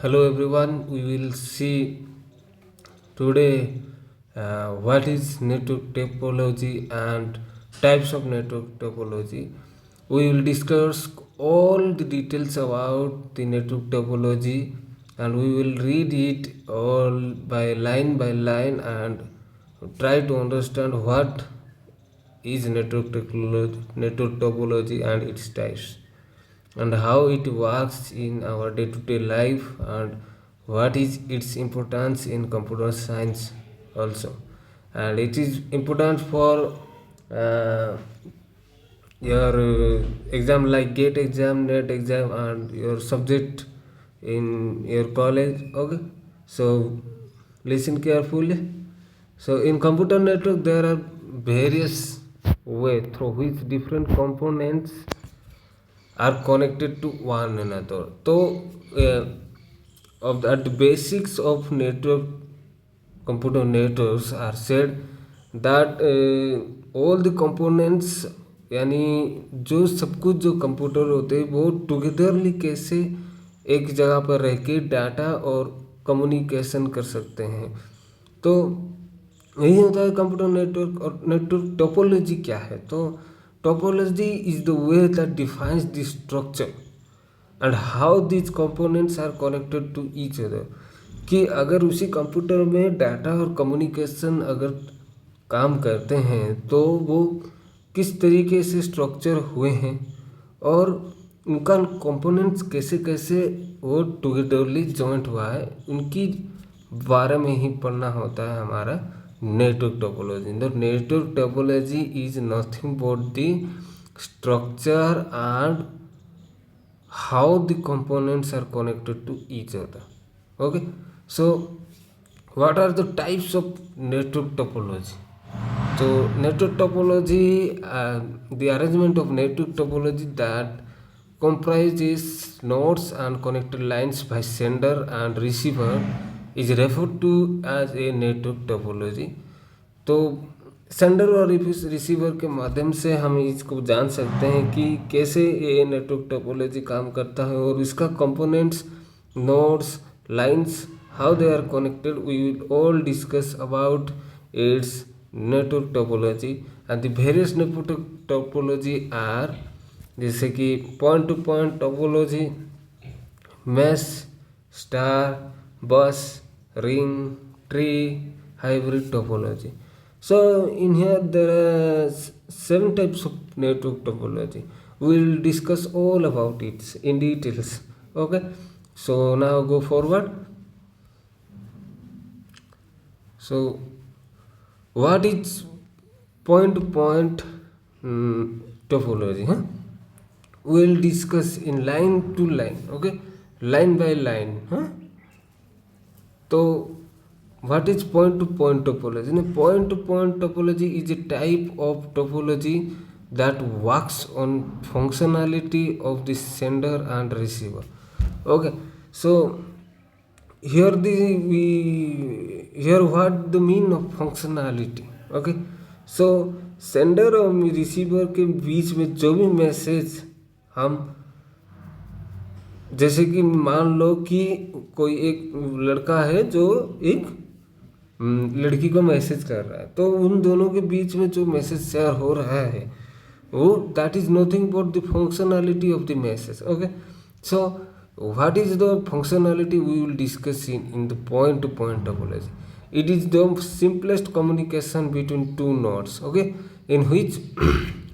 Hello everyone, we will see today what is network topology and types of network topology. We will discuss all the details about the network topology and we will read it all by line and try to understand what is network topology and its types and how it works in our day-to-day life and what is its importance in computer science also, and it is important for uh, your exam like gate exam, net exam, and your subject in your college. Okay, so listen carefully. So in computer network there are various way through which different components are connected to one another. So, at the basics of network, computer networks are said that all the components यानी जो सब कुछ जो computer होते हैं वो togetherly कैसे एक जगह पर रह के डाटा और कम्युनिकेशन कर सकते हैं। तो यही होता है कंप्यूटर नेटवर्क। और नेटवर्क टोपोलॉजी क्या है? तो topology is the way that defines the structure and how these components are connected to each other. कि अगर उसी कंप्यूटर में डाटा और कम्युनिकेशन अगर काम करते हैं तो वो किस तरीके से स्ट्रक्चर हुए हैं और उनका कंपोनेंट्स कैसे कैसे वो टुगेदरली जॉइंट हुआ है, उनकी बारे में ही पढ़ना होता है हमारा network topology. The network topology is nothing but the structure and how the components are connected to each other. Okay, so what are the types of network topology? So network topology, the arrangement of network topology that comprises nodes and connected lines by sender and receiver is referred to as a network topology. तो sender और receiver के माध्यम से हम इसको जान सकते हैं कि कैसे ये नेटवर्क टोपोलॉजी काम करता है और इसका components, nodes, lines, how they are connected, we will all discuss about its network topology. And the various network topology are जैसे कि point to point topology, mesh, star, bus, ring, tree, hybrid topology. So in here there are 7 types of network topology. We will discuss all about it in details. Okay, so now go forward. So what is point to point topology? We will discuss in line to line. Okay, line by line. तो what is point to point topology? Point to point topology is a type of topology that works on functionality of the sender and receiver. Okay, so here what the mean of functionality. Okay, so sender और receiver के बीच में जो भी message हम, जैसे कि मान लो कि कोई एक लड़का है जो एक लड़की को मैसेज कर रहा है, तो उन दोनों के बीच में जो मैसेज शेयर हो रहा है वो that is nothing but the functionality of the message. Okay, so what is the functionality we will discuss in the point to point topology. It is the simplest communication between two nodes, okay, in which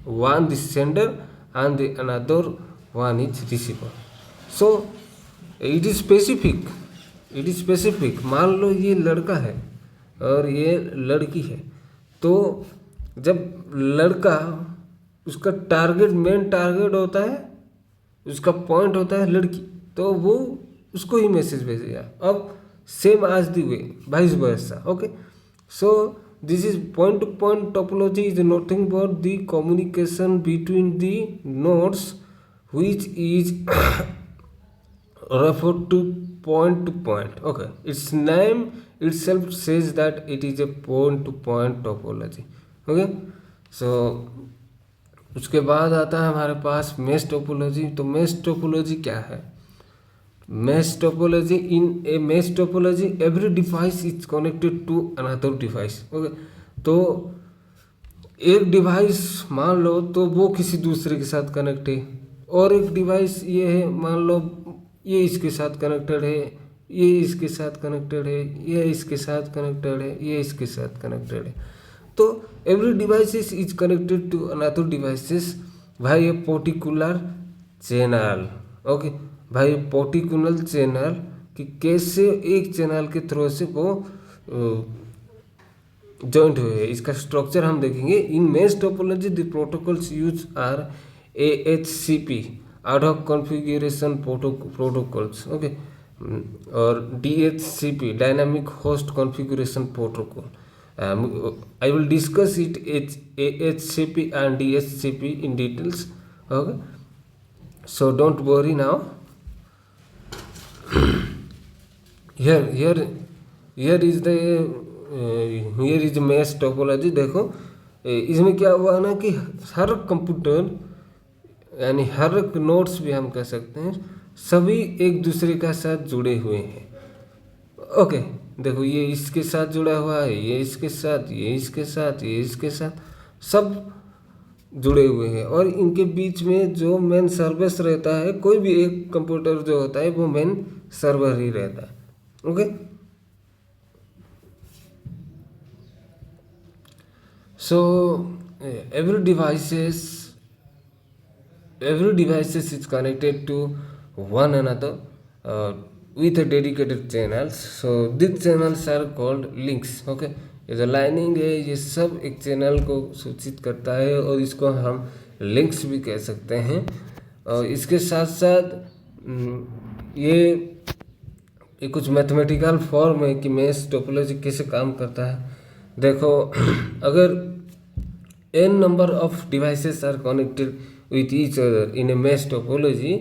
one is sender and the another one is receiver. So it is specific. मान लो ये लड़का है और ये लड़की है, तो जब लड़का, उसका टारगेट, मेन टारगेट होता है, उसका पॉइंट होता है लड़की, तो वो उसको ही मैसेज भेजेगा. अब same as the way vice versa. Okay, so this is point to point topology is nothing but the communication between the nodes which is referred to point to point. Okay, its name itself says that it is a point to point topology. Okay, so उसके बाद आता है हमारे पास mesh topology. तो mesh topology क्या है? Mesh topology. In a mesh topology, every device is connected to another device. Okay, तो एक डिवाइस मान लो तो वो किसी दूसरे के साथ कनेक्ट है, और एक डिवाइस ये है मान लो ये इसके साथ कनेक्टेड है, ये इसके साथ कनेक्टेड है, ये इसके साथ कनेक्टेड है, ये इसके साथ कनेक्टेड है। तो every device is connected to another devices by a particular channel. Okay, भाई पर्टिकुलर चैनल कि कैसे एक चैनल के थ्रू से वो जॉइंट हुए हैं, इसका स्ट्रक्चर हम देखेंगे। In mesh topology the protocols use are AHCP ad hoc configuration protocols, okay, और DHCP dynamic host configuration protocol. I will discuss it AHCP and DHCP in details. Okay, so don't worry now. here is the here is mesh topology। देखो इसमें क्या हुआ ना कि हर computer यानी हर nodes भी हम कह सकते हैं, सभी एक दूसरे के साथ जुड़े हुए हैं। ओके, देखो ये इसके साथ जुड़ा हुआ है, ये इसके साथ, ये इसके साथ, ये इसके साथ, सब जुड़े हुए हैं। और इनके बीच में जो मेन सर्विस रहता है, कोई भी एक कंप्यूटर जो होता है वो मेन सर्वर ही रहता है। Okay, so every devices is connected to one another with a dedicated channels। so these channels are called links। okay, ये जो लाइनिंग है ये सब एक चैनल को सूचित करता है, और इसको हम लिंक्स भी कह सकते हैं। और इसके साथ साथ ये कुछ मैथमेटिकल फॉर्म है कि मेश टोपोलॉजी कैसे काम करता है। देखो अगर n number of devices are connected with each other in a mesh topology,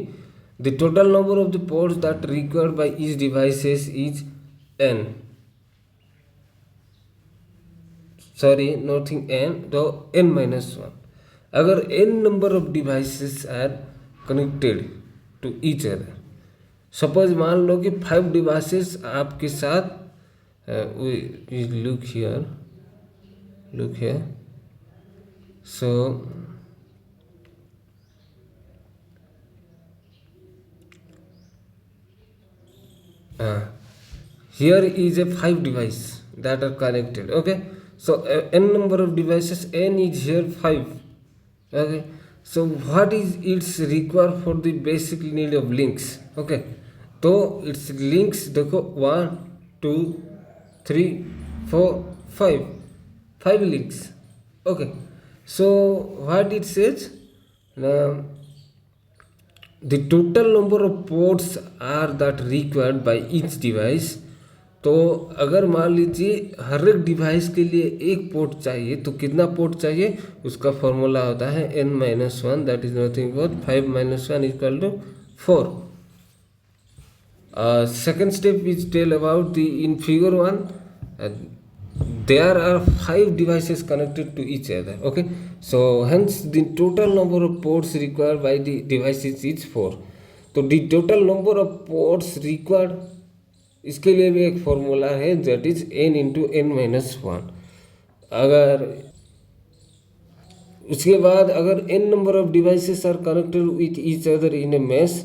the total number of the ports that required by each devices is n। sorry, nothing n, तो n minus 1। अगर n number of devices are connected to each other, suppose मान लो कि 5 devices आपके साथ look here so here is a 5 device that are connected। okay, so n number of devices, n is here 5। okay, so what is its require for the basic need of links। okay, तो its links देखो 1 2 3 4 5 links। okay, so what it says, the total number of ports are that required by each device। तो अगर मान लीजिए हर एक device के लिए एक पोर्ट चाहिए, तो कितना पोर्ट चाहिए, उसका फॉर्मूला होता है n-1, that is nothing but 5 - 1 equal to 4। second step is tell about the in figure 1 there are 5 devices connected to each other। okay, so hence the total number of ports required by the devices is 4। तो the total number of ports required, इसके लिए भी एक formula है that is n into n-1। अगर उसके बाद अगर n number of devices are connected with each other in a mesh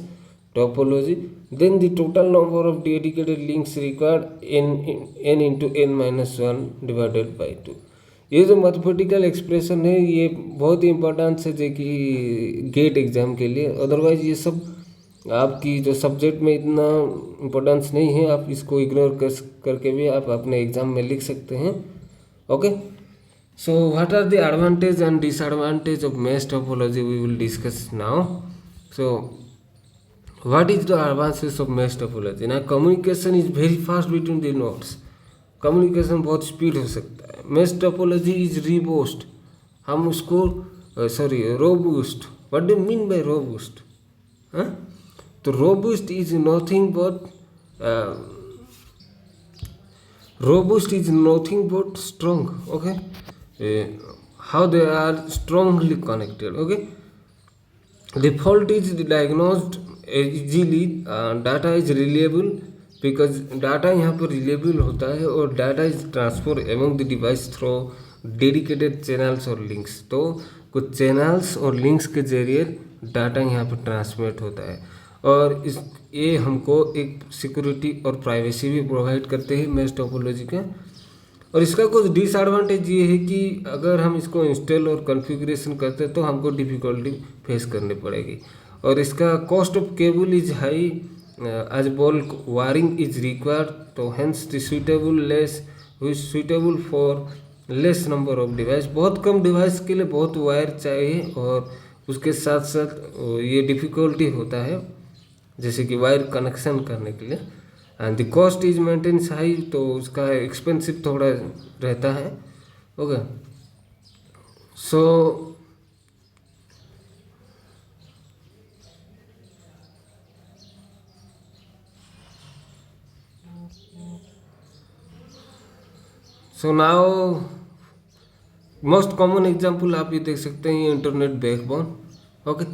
topology, then the total number of dedicated links required n into n-1 divided by 2। ये जो mathematical expression है ये बहुत ही important है जो कि गेट एग्जाम के लिए। अदरवाइज ये सब आपकी जो सब्जेक्ट में इतना इम्पोर्टेंस नहीं है, आप इसको इग्नोर करके भी आप अपने एग्जाम में लिख सकते हैं। Okay, so what are the advantage and disadvantage of mesh topology we will discuss now. So what is the advantages of mesh topology? ना communication is very fast between the nodes, communication बहुत speed हो सकता है। mesh topology is robust, हम उसको robust, what do you mean by robust? तो robust is nothing but strong। okay, how they are strongly connected। okay, the fault is diagnosed easily, data is reliable, because data यहाँ पर reliable होता है, और data is transfer among the device through dedicated channels और links. तो कुछ channels और links के जरिए डाटा यहाँ पर ट्रांसमिट होता है, और इस ये हमको एक सिक्योरिटी और प्राइवेसी भी प्रोवाइड करते हैं मैश टोपोलॉजी का। और इसका कुछ डिसएडवांटेज ये है कि अगर हम इसको इंस्टॉल और कॉन्फ़िगरेशन करते हैं तो हमको डिफ़िकल्टी फेस करनी पड़ेगी, और इसका cost of cable is high as bulk wiring is required, तो hence the suitable for less number of device. बहुत कम डिवाइस के लिए बहुत वायर चाहिए, और उसके साथ साथ ये डिफ़िकल्टी होता है जैसे कि वायर कनेक्शन करने के लिए, and the cost is maintenance high, तो उसका एक्सपेंसिव थोड़ा रहता है। Okay, so now most common example आप ये देख सकते हैं, internet backbone. Okay,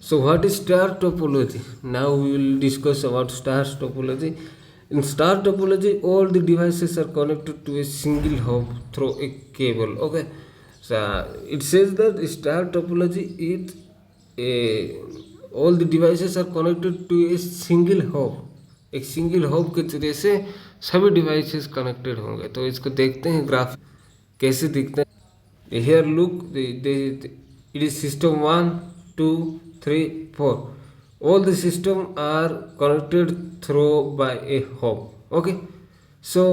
so what is star topology? Now we will discuss about star topology. In star topology, all the devices are connected to a single hub through a cable. Okay, so it says that star topology is all the devices are connected to a single hub. एक single hub के जरिए से सभी devices connected होंगे। तो इसको देखते हैं ग्राफ कैसे दिखते हैं। Here look, it is system 1 2 3 4, all the system are connected through by a hub. Okay, so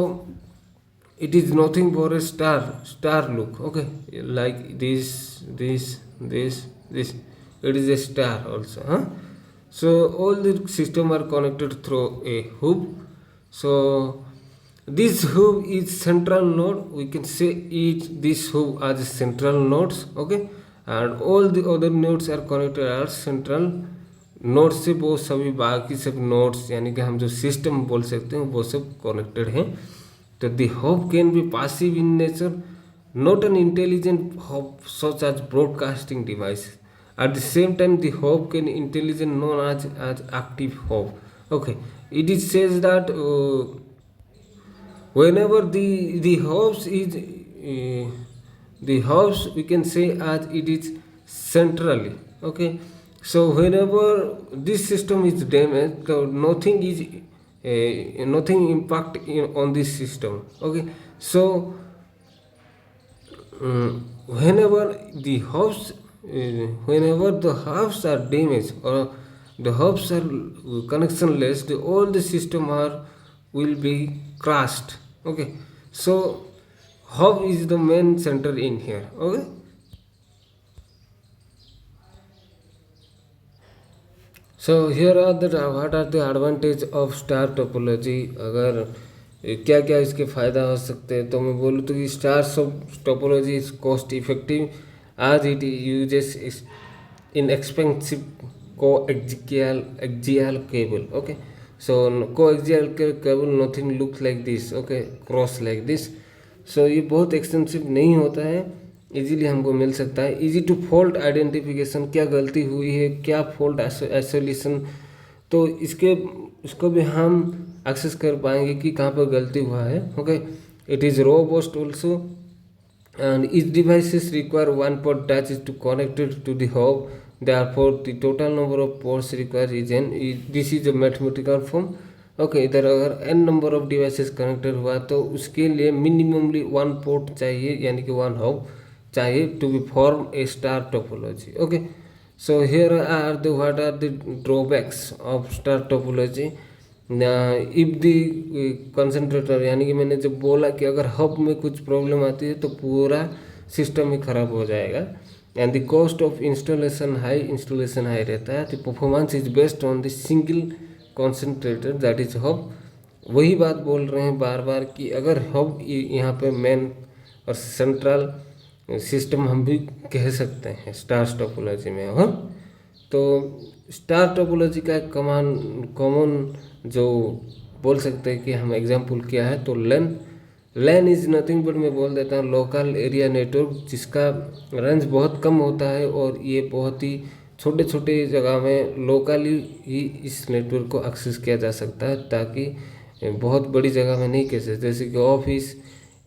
it is nothing but a star look. Okay, like this, it is a star also, huh? So all the system are connected through a hub. So this hub is central node, we can say this hub as central nodes. Okay, and all the other nodes are connected as central node से वो सभी बाकी सब nodes यानी कि हम जो system बोल सकते हैं वो सब कनेक्टेड हैं। तो the hub can be passive in nature, not an intelligent hub such as broadcasting device. At the same time the hub can intelligent known as active hub. Okay, it is says that whenever the hubs is the hubs we can say as it is centrally. Okay, so whenever this system is damaged, so nothing impact on this system. Okay, so whenever the hubs are damaged or the hubs are connectionless, all the system will be crashed. Okay, so hub is the main center in here. Okay, so here are what are the advantage of star topology। अगर क्या क्या इसके फ़ायदा हो सकते हैं, तो मैं बोलूँ तो कि star topology is cost effective as it uses inexpensive coaxial cable. Okay, so coaxial cable nothing looks like this. Okay, cross like this. so ये बहुत एक्सपेंसिव नहीं होता है, इजीली हमको मिल सकता है। इजी टू फॉल्ट आइडेंटिफिकेशन, क्या गलती हुई है, क्या फॉल्ट आइसोलेशन, तो इसको भी हम एक्सेस कर पाएंगे कि कहाँ पर गलती हुआ है। Okay, it is robust also and each devices require one port that is to connected to the hub, therefore the total number of ports required is n, this is a mathematical form। Okay, इधर अगर n number of devices connected हुआ तो उसके लिए minimally one port चाहिए यानी कि one hub चाहिए to be form a star topology. Okay, so here are the what are the drawbacks of star topology. If the concentrator यानी कि मैंने जब बोला कि अगर हब में कुछ प्रॉब्लम आती है तो पूरा सिस्टम ही खराब हो जाएगा। And the cost of installation high रहता है। The performance is based on the single concentrator that is hub. वही बात बोल रहे हैं बार बार कि अगर हब यहाँ पे मेन और सेंट्रल सिस्टम हम भी कह सकते हैं स्टार टोपोलॉजी में। हाँ, तो स्टार टोपोलॉजी का कॉमन जो बोल सकते हैं कि हम एग्जांपल क्या है, तो लैन इज़ नथिंग बट मैं बोल देता हूँ लोकल एरिया नेटवर्क, जिसका रेंज बहुत कम होता है और ये बहुत ही छोटे छोटे जगह में लोकली ही इस नेटवर्क को एक्सेस किया जा सकता है, ताकि बहुत बड़ी जगह में नहीं कैसे, जैसे कि ऑफिस,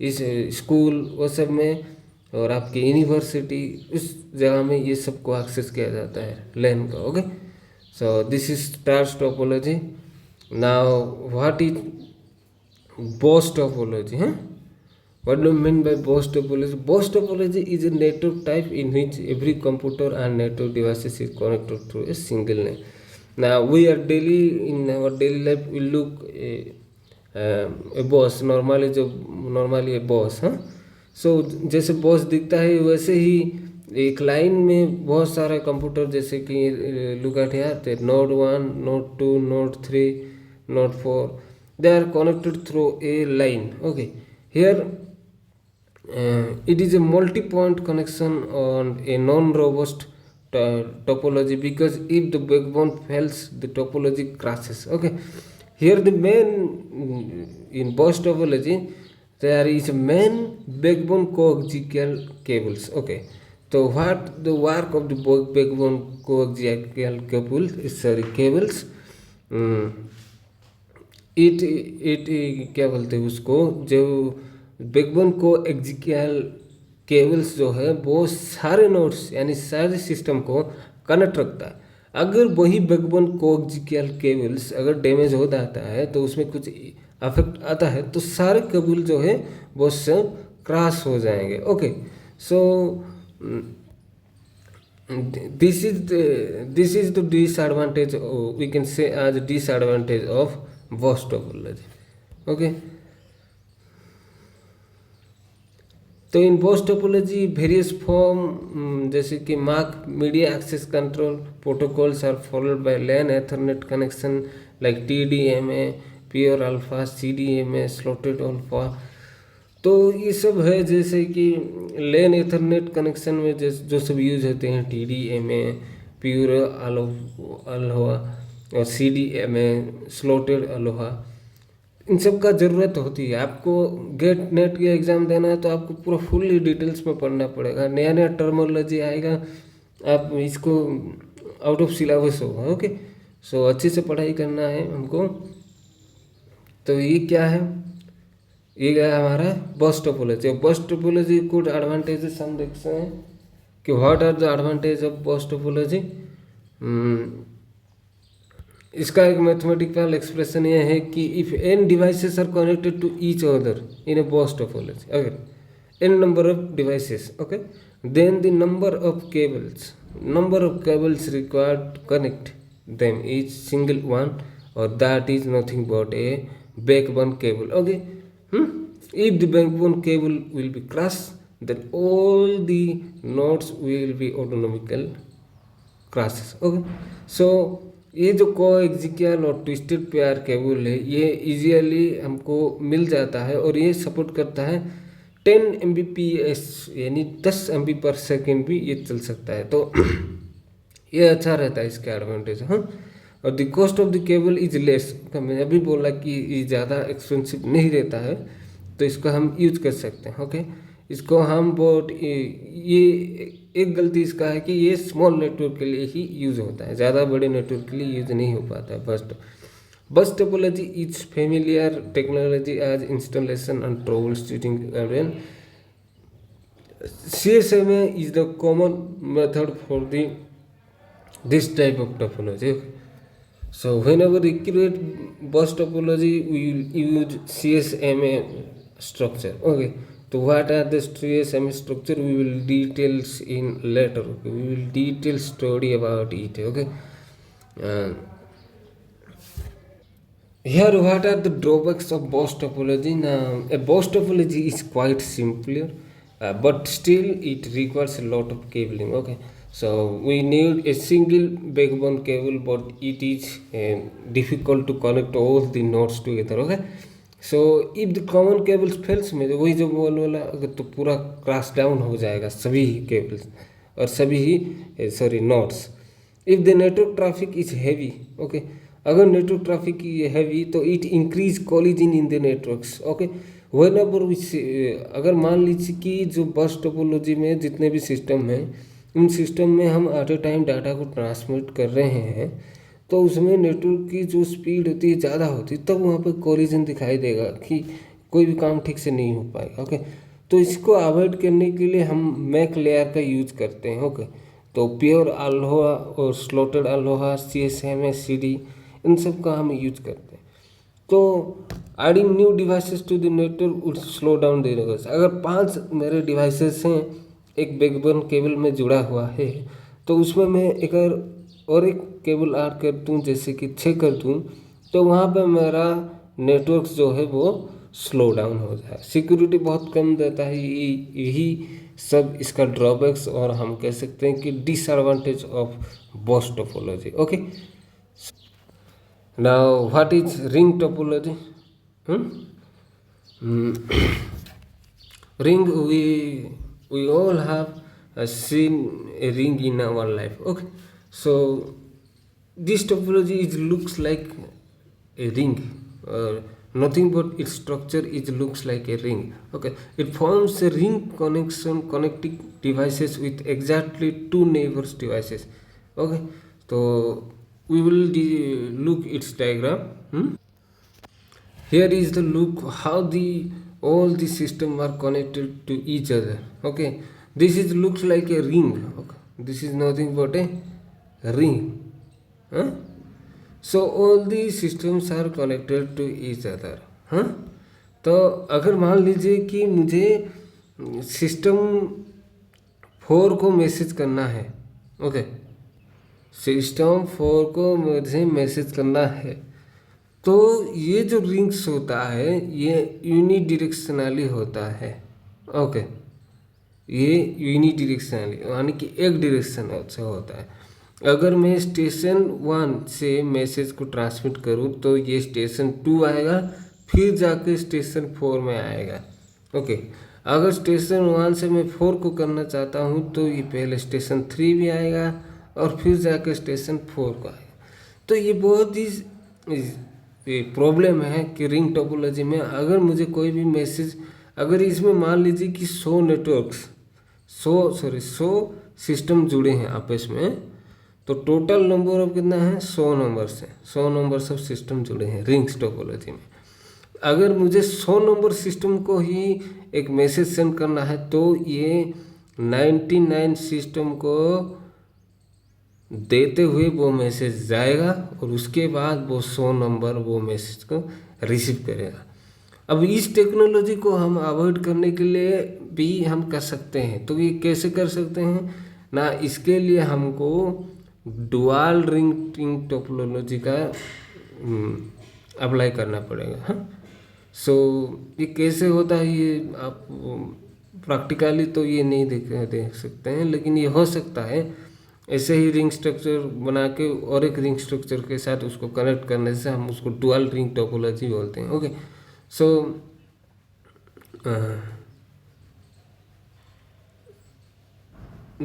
इस स्कूल वो सब में, और आपकी यूनिवर्सिटी उस जगह में ये सब को एक्सेस किया जाता है लैन का। Okay, so this is stars topology. Now what is BOS topology? What do you mean by BOS topology? BOS topology is a network type in which every computer and network devices is connected through a single lane. Now we are in our daily life we look a BOS normally a BOS, सो जैसे boss दिखता है वैसे ही एक line में बहुत सारे computer, जैसे कि look at here, node 1, node 2, node 3, node 4, they are connected through a line. Okay, here it is a multi-point connection on a non-robust topology, because if the backbone fails the topology crashes. Okay, here the main in BOS topology there is a main backbone coaxial cables. Okay, so what the work of the backbone coaxial cables, it क्या बोलते हैं उसको, जो backbone को axial cables जो है वो सारे नोड्स यानी सारे सिस्टम को कनेक्ट रखता है। अगर वही बैकबोन को एक्सियल केबल्स अगर डैमेज हो जाता है तो उसमें कुछ अफेक्ट आता है तो सारे केबल जो है वो सब क्रैश हो जाएंगे। Okay, so this is the disadvantage, we can say as disadvantage of BOS topology. Okay, तो in BOS topology various form जैसे कि mark media access control protocols are followed by LAN ethernet connection like TDMA, pure alpha, CDMA, slotted alpha. तो ये सब है जैसे कि लैन ethernet connection में जो सब यूज होते हैं, TDMA, प्योर अल्फा और CDMA, स्लॉटेड अलोहा, इन सब का ज़रूरत होती है। आपको गेट नेट का एग्ज़ाम देना है तो आपको पूरा फुल्ली डिटेल्स में पढ़ना पड़ेगा, नया नया टर्मोलॉजी आएगा, आप इसको आउट ऑफ सिलेबस होगा। ओके, सो अच्छे से पढ़ाई करना है हमको। तो ये क्या है, ये गया हमारा BOS topology। BOS topology कुछ एडवांटेजेस हम देखते हैं कि what are the advantage of BOS topology। इसका एक मैथमेटिकल एक्सप्रेशन ये है कि if n devices are connected to each other in a BOS topology, अगर n number of devices, okay, then the number of cables required to connect them is single one, और that is nothing but a backbone cable. Okay, if the backbone cable will be crushed, then all the nodes will be autonomical crashes. Okay, so ये जो coaxial और twisted pair cable है ये easily हमको मिल जाता है, और ये सपोर्ट करता है 10 Mbps यानी 10 MB पर सेकेंड भी ये चल सकता है। तो ये अच्छा रहता है, इसका एडवांटेज। और the cost of the cable is less, मैंने अभी बोला कि ये ज़्यादा एक्सपेंसिव नहीं रहता है, तो इसको हम यूज कर सकते हैं। ओके, इसको हम बहुत, ये एक गलती इसका है कि ये स्मॉल नेटवर्क के लिए ही यूज होता है, ज़्यादा बड़े नेटवर्क के लिए यूज नहीं हो पाता है। BOS topology is familiar technology as installation and troubleshooting. CSMA is the common method for this type of topology. So whenever we create BOS topology, we will use CSMA structure. Okay, so what are the CSMA structure? We will details in later. Okay, we will detail story about it. Okay, here what are the drawbacks of BOS topology? Now, a BOS topology is quite simpler, but still it requires a lot of cabling. Okay, so we need a single backbone cable, but it is difficult to connect all the nodes together. Okay, so if the common cables fails में वही जो बोल वाला, अगर तो पूरा crash down हो जाएगा सभी केबल्स और सभी ही सॉरी nodes. If the network traffic is heavy, okay, अगर नेटवर्क ट्रैफिक हैवी तो it increase collision in the networks. Okay, whenever अगर मान लीजिए कि जो BOS टोपोलॉजी में जितने भी सिस्टम हैं इन सिस्टम में हम एट ए टाइम डाटा को ट्रांसमिट कर रहे हैं, तो उसमें नेटवर्क की जो स्पीड होती है ज़्यादा होती है, तब वहाँ पे कोलिजन दिखाई देगा कि कोई भी काम ठीक से नहीं हो पाएगा। ओके, तो इसको अवॉइड करने के लिए हम मैक लेयर का यूज करते हैं। ओके, तो प्योर अलोहा और स्लॉटेड अलोहा, CSMA/CD, इन सब का हम यूज करते हैं। तो adding new devices to the network would slow down the request. अगर 5 मेरे डिवाइसेस हैं, एक बैकबोन केबल में जुड़ा हुआ है, तो उसमें मैं और एक केबल ऐड कर दूँ, जैसे कि 6 कर दूँ, तो वहाँ पे मेरा नेटवर्क जो है वो स्लो डाउन हो जाए, सिक्योरिटी बहुत कम देता है। यही सब इसका ड्रॉबैक्स और हम कह सकते हैं कि disadvantage of boss topology. Okay, now what is ring topology? Ring, we all have seen a ring in our life. Okay, so this topology looks like a ring, nothing but its structure looks like a ring. Okay, it forms a ring connection connecting devices with exactly two neighbors devices. Okay, so we will look its diagram. Here is the look how all the system are connected to each other. Okay, this looks like a ring. Okay, this is nothing but a ring. Huh? So all these systems are connected to each other. huh? तो अगर मान लीजिए कि मुझे system 4 को message करना है, okay, system 4 को मुझे मैसेज करना है, तो ये जो रिंग्स होता है ये यूनिडिरेक्शनली होता है। ओके, ये यूनिडिरेक्शनली यानी कि एक डायरेक्शन से होता है। अगर मैं स्टेशन 1 से मैसेज को ट्रांसमिट करूँ तो ये स्टेशन 2 आएगा, फिर जाके स्टेशन 4 में आएगा। ओके, अगर स्टेशन 1 से मैं 4 को करना चाहता हूँ तो ये पहले स्टेशन 3 भी आएगा और फिर जाके स्टेशन 4 को आएगा। तो ये बहुत ही प्रॉब्लम है कि रिंग टोपोलॉजी में अगर मुझे कोई भी मैसेज, अगर इसमें मान लीजिए कि 100 सिस्टम जुड़े हैं आपस में, तो टोटल नंबर ऑफ कितना है 100 नंबर्स है, 100 नंबर्स ऑफ सिस्टम जुड़े हैं रिंग्स टोपोलॉजी में। अगर मुझे 100 नंबर सिस्टम को ही एक मैसेज सेंड करना है तो ये 99 सिस्टम को देते हुए वो मैसेज जाएगा और उसके बाद वो 100 नंबर वो मैसेज को रिसीव करेगा। अब इस टेक्नोलॉजी को हम अवॉइड करने के लिए भी हम कर सकते हैं। तो ये कैसे कर सकते हैं ना, इसके लिए हमको डुअल रिंग टोपोलॉजी का अप्लाई करना पड़ेगा। सो ये कैसे होता है ये आप प्रैक्टिकली तो ये नहीं देख सकते हैं, लेकिन ये हो सकता है। ऐसे ही रिंग स्ट्रक्चर बना के और एक रिंग स्ट्रक्चर के साथ उसको कनेक्ट करने से हम उसको डुअल रिंग टोपोलॉजी बोलते हैं। Okay, so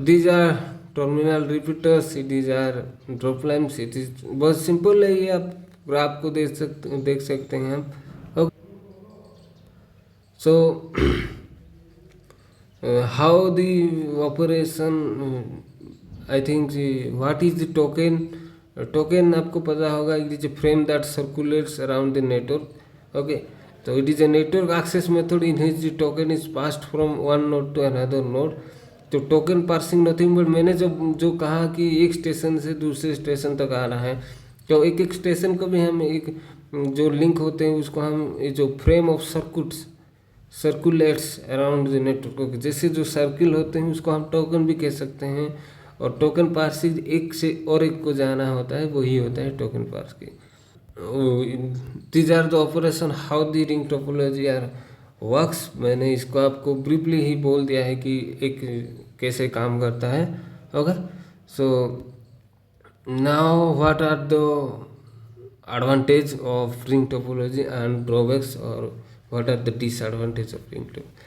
these are terminal repeaters, these are drop lines. It is बहुत सिंपल है, ये आप ग्राफ को देख सकते हैं हम। Okay, so how the operation, I think what is the token. Token आपको पता होगा, it is a frame that circulates around the network. Okay, तो it is a network access method in which the token is passed from one node to another node. तो token parsing nothing but, मैंने जो कहा कि एक station से दूसरे station तक आ रहा है, तो एक स्टेशन को भी हम एक जो लिंक होते हैं उसको हम जो frame of circulates around the network, जैसे जो सर्किल होते हैं उसको हम टोकन भी कह सकते हैं। और टोकन पार्सिंग एक से और एक को जाना होता है, वही होता है token parsing. These are the operation how the ring topology are works. मैंने इसको आपको ब्रीफली ही बोल दिया है कि एक कैसे काम करता है। Okay, so now what are the advantage of ring topology and drawbacks, और what are the disadvantage of ring topology.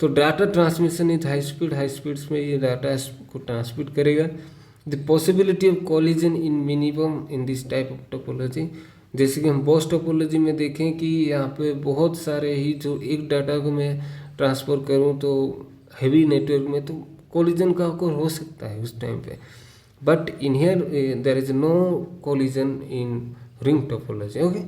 तो data transmission is high speeds में ये डाटा को ट्रांसमिट करेगा। The possibility of collision in minimum in this type of topology. जैसे कि हम boss topology में देखें कि यहाँ पे बहुत सारे ही जो एक डाटा को मैं ट्रांसफ़र करूँ तो हैवी नेटवर्क में तो कोलिजन का occur हो सकता है उस टाइम पे, but in here there is no collision in ring topology. Okay,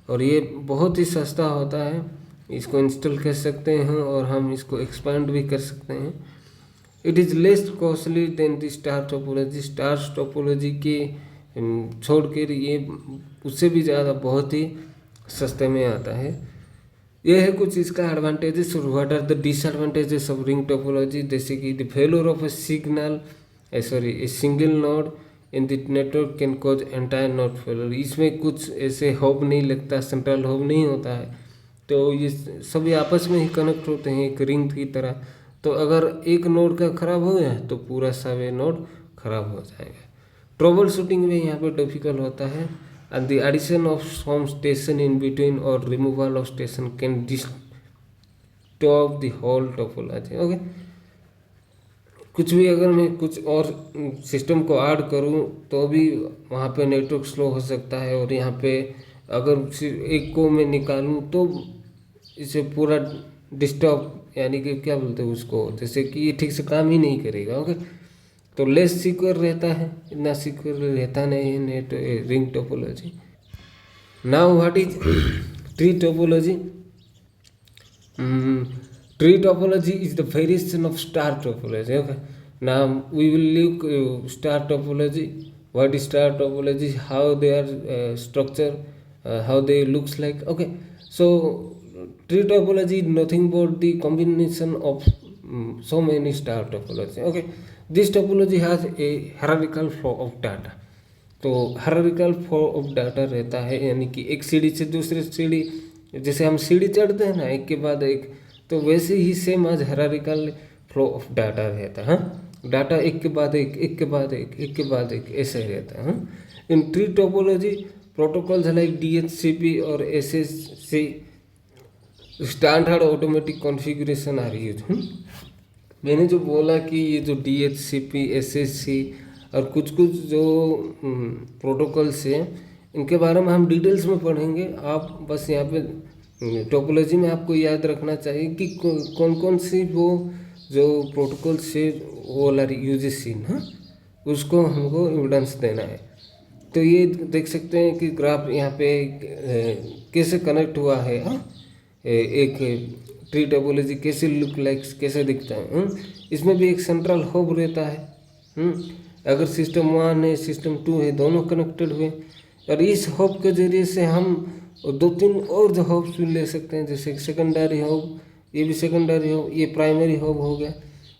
और ये बहुत ही सस्ता होता है, इसको इंस्टॉल कर सकते हैं और हम इसको एक्सपांड भी कर सकते हैं। It is less costly than the star topology. Star topology के छोड़ कर ये उससे भी ज़्यादा बहुत ही सस्ते में आता है। ये है कुछ इसका एडवांटेजेस। और what are the disadvantages of ring topology, जैसे कि the failure of a single node in the network can cause entire node failure. इसमें कुछ ऐसे हब नहीं लगता, सेंट्रल हब नहीं होता है, तो ये सभी आपस में ही कनेक्ट होते हैं एक रिंग की तरह। तो अगर एक नोड का खराब हो गया तो पूरा सब नोड खराब हो जाएगा। ट्रबल शूटिंग में यहाँ पे डिफिकल्ट होता है। And the addition of some station in between और removal of station can disturb the whole topology. Okay, कुछ भी अगर मैं कुछ और सिस्टम को ऐड करूँ तो भी वहाँ पे नेटवर्क स्लो हो सकता है, और यहाँ पे अगर सिर्फ एक को मैं निकालूँ तो इसे पूरा डिस्टर्ब, यानी कि क्या बोलते हैं उसको, जैसे कि ये ठीक से काम ही नहीं करेगा। ओके, तो लेस सिक्योर रहता है, इतना सिक्योर रहता नहीं है net ring topology. Now what is tree topology? Tree topology is the variation of star topology. Okay, now we will look star topology. What is star topology? How they are structure, how they looks like. Okay, so tree topology is nothing but the combination of so many star topology. Okay, this topology has a hierarchical flow of data. तो hierarchical flow of data रहता है, यानी कि एक सीढ़ी से दूसरे सीढ़ी, जैसे हम सीढ़ी चढ़ते हैं ना एक के बाद एक, तो वैसे ही सेम आज हायरार्किकल फ्लो ऑफ डाटा रहता है। डाटा एक के बाद एक, एक के बाद एक, एक के बाद एक, ऐसे रहता है। In tree topology protocols like DHCP और SSC standard automatic configuration are use. मैंने जो बोला कि ये जो DHCP SSC और कुछ कुछ जो प्रोटोकॉल्स हैं, इनके बारे में हम डिटेल्स में पढ़ेंगे। आप बस यहाँ पे टोपोलॉजी में आपको याद रखना चाहिए कि कौन कौन सी वो जो प्रोटोकॉल से वो वाला यूजेस सीन है, उसको हमको इविडेंस देना है। तो ये देख सकते हैं कि ग्राफ यहाँ पे कैसे कनेक्ट हुआ है। एक ट्री टोपोलॉजी कैसे लुक लाइक, कैसे दिखता है। इसमें भी एक सेंट्रल हब रहता है। अगर सिस्टम 1 है, सिस्टम 2 है, दोनों कनेक्टेड हुए, और इस हब के जरिए से हम 2-3 और जो हब्स भी ले सकते हैं, जैसे सेकेंडरी हब, ये भी सेकेंडरी हब, ये प्राइमरी हब हो गया।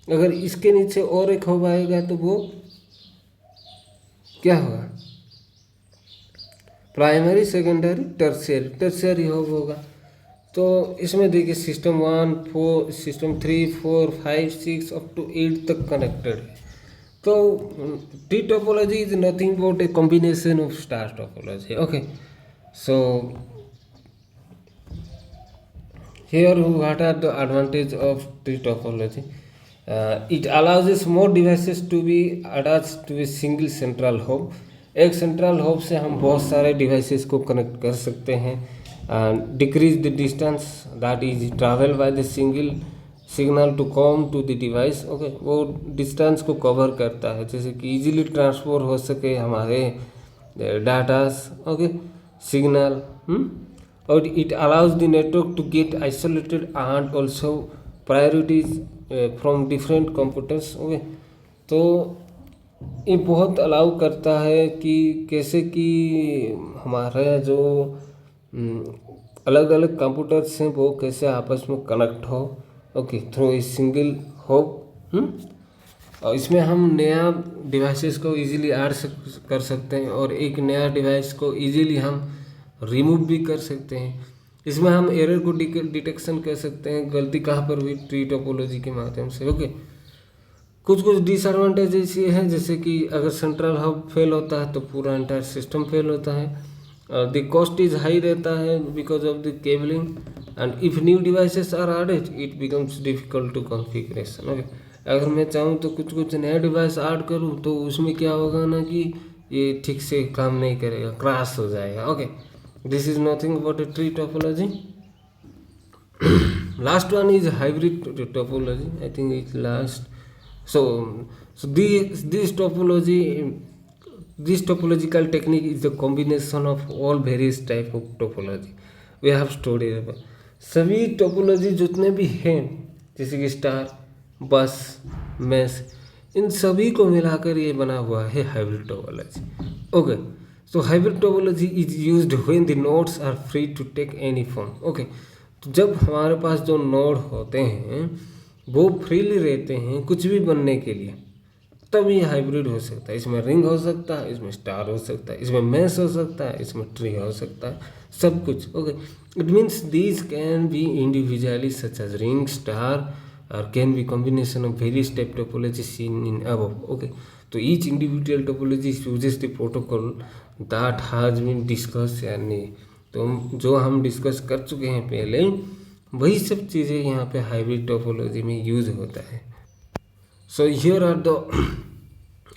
अगर इसके नीचे और एक हब आएगा तो वो क्या होगा? प्राइमरी, सेकेंडरी, टर्शियरी हब होगा। तो इसमें देखिए सिस्टम 1, 4, सिस्टम 3, 4, 5, 6 अप टू 8 तक कनेक्टेड है। तो tree topology is nothing but a combination of star topology. Okay, so here what are the advantage of tree topology? It allows more devices to be attached to a single central hub. एक central hub से हम बहुत सारे devices को connect कर सकते हैं। Decrease the distance that is travel by the single signal to come to the device. Okay, वो डिस्टेंस को कवर करता है, जैसे कि इजीली ट्रांसफर हो सके हमारे डाटास, ओके, सिग्नल। और it allows the network to get isolated and also priorities from different computers. Okay, तो ये बहुत अलाउ करता है कि कैसे कि हमारे जो अलग अलग कंप्यूटर्स हैं वो कैसे आपस में कनेक्ट हो, okay, through a single hub. और इसमें हम नया डिवाइसेस को इजीली ऐड कर सकते हैं, और एक नया डिवाइस को इजीली हम रिमूव भी कर सकते हैं। इसमें हम एरर को डिटेक्शन कर सकते हैं, गलती कहाँ पर हुई, ट्री टोपोलॉजी के माध्यम से। ओके, कुछ कुछ डिसएडवांटेजेस ये हैं, जैसे कि अगर सेंट्रल हब फेल होता है तो पूरा एंटायर सिस्टम फेल होता है। द कॉस्ट इज हाई रहता है because of the cabling, and if new devices are added it becomes difficult to configuration. Okay, अगर मैं चाहूँ तो कुछ कुछ नया डिवाइस ऐड करूँ तो उसमें क्या होगा ना कि ये ठीक से काम नहीं करेगा, क्रैश हो जाएगा। Okay, this is nothing but a tree topology. Last one is hybrid topology. I think it's last So this topological technique is the combination of all various type of topology we have studied. सभी topology जितने भी हैं जैसे कि star, बस, mash, इन सभी को मिलाकर ये बना हुआ है hybrid topology. Okay, so hybrid topology is used when the nodes are free to take any form. Okay, तो जब हमारे पास जो नोड होते हैं वो फ्रीली रहते हैं कुछ भी बनने के लिए, तब ये हाइब्रिड हो सकता है. इसमें रिंग हो सकता है, इसमें स्टार हो सकता है, इसमें मैश हो सकता है, इसमें ट्री हो सकता है, सब कुछ. Okay, it means these can be individually such as ring, star, or can be combination of various type topology seen in above. Okay, तो each individual topology uses the protocol that has been discussed. यानी तो जो हम discuss कर चुके हैं पहले, वही सब चीज़ें यहाँ पे हाइब्रिड टोपोलॉजी में यूज होता है. So here are the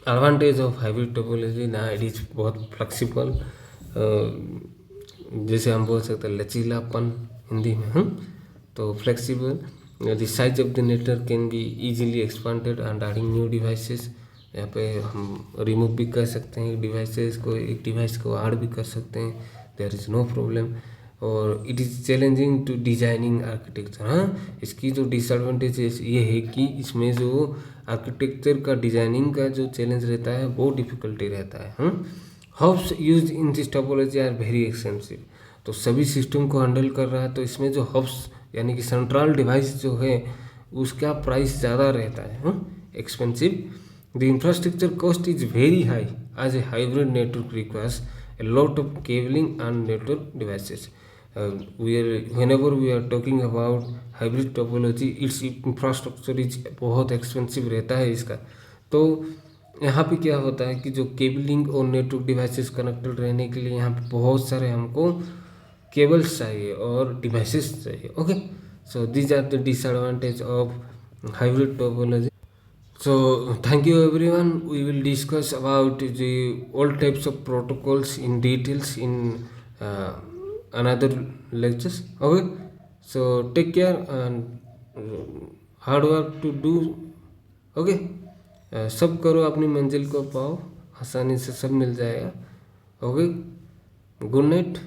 advantage of hybrid topology. ना इट इज बहुत फ्लेक्सिबल, जैसे हम बोल सकते हैं लचीलापन हिंदी में. हम तो flexible. The size of the network can be easily expanded and adding new devices. यहाँ पे हम रिमूव भी कर सकते हैं डिवाइसेस को, एक डिवाइस को ऐड भी कर सकते हैं, देयर इज़ नो प्रॉब्लम. और it is challenging to designing architecture. हाँ, इसकी जो डिसएडवांटेज ये है कि इसमें जो आर्किटेक्चर का डिजाइनिंग का जो चैलेंज रहता है वो डिफिकल्टी रहता है. Hubs use in this topology are very expensive. तो सभी सिस्टम को हैंडल कर रहा है, तो इसमें जो हब्स यानी कि सेंट्रल डिवाइस जो है उसका प्राइस ज़्यादा रहता है, expensive. The infrastructure cost is very high as a hybrid network requires a lot of cabling and network devices. whenever we are talking about hybrid topology, its infrastructure is बहुत expensive रहता है इसका. तो यहाँ पे क्या होता है कि जो केबलिंग और नेटवर्क डिवाइसेस कनेक्टेड रहने के लिए यहाँ पे बहुत सारे हमको केबल्स चाहिए और डिवाइसेस चाहिए. Okay, so these are the disadvantage of hybrid topology. So thank you everyone. We will discuss about the all types of protocols in details in another lectures. Okay, so take care and hard work to do. Okay, सब करो, अपनी मंजिल को पाओ, आसानी से सब मिल जाएगा. Okay, good night.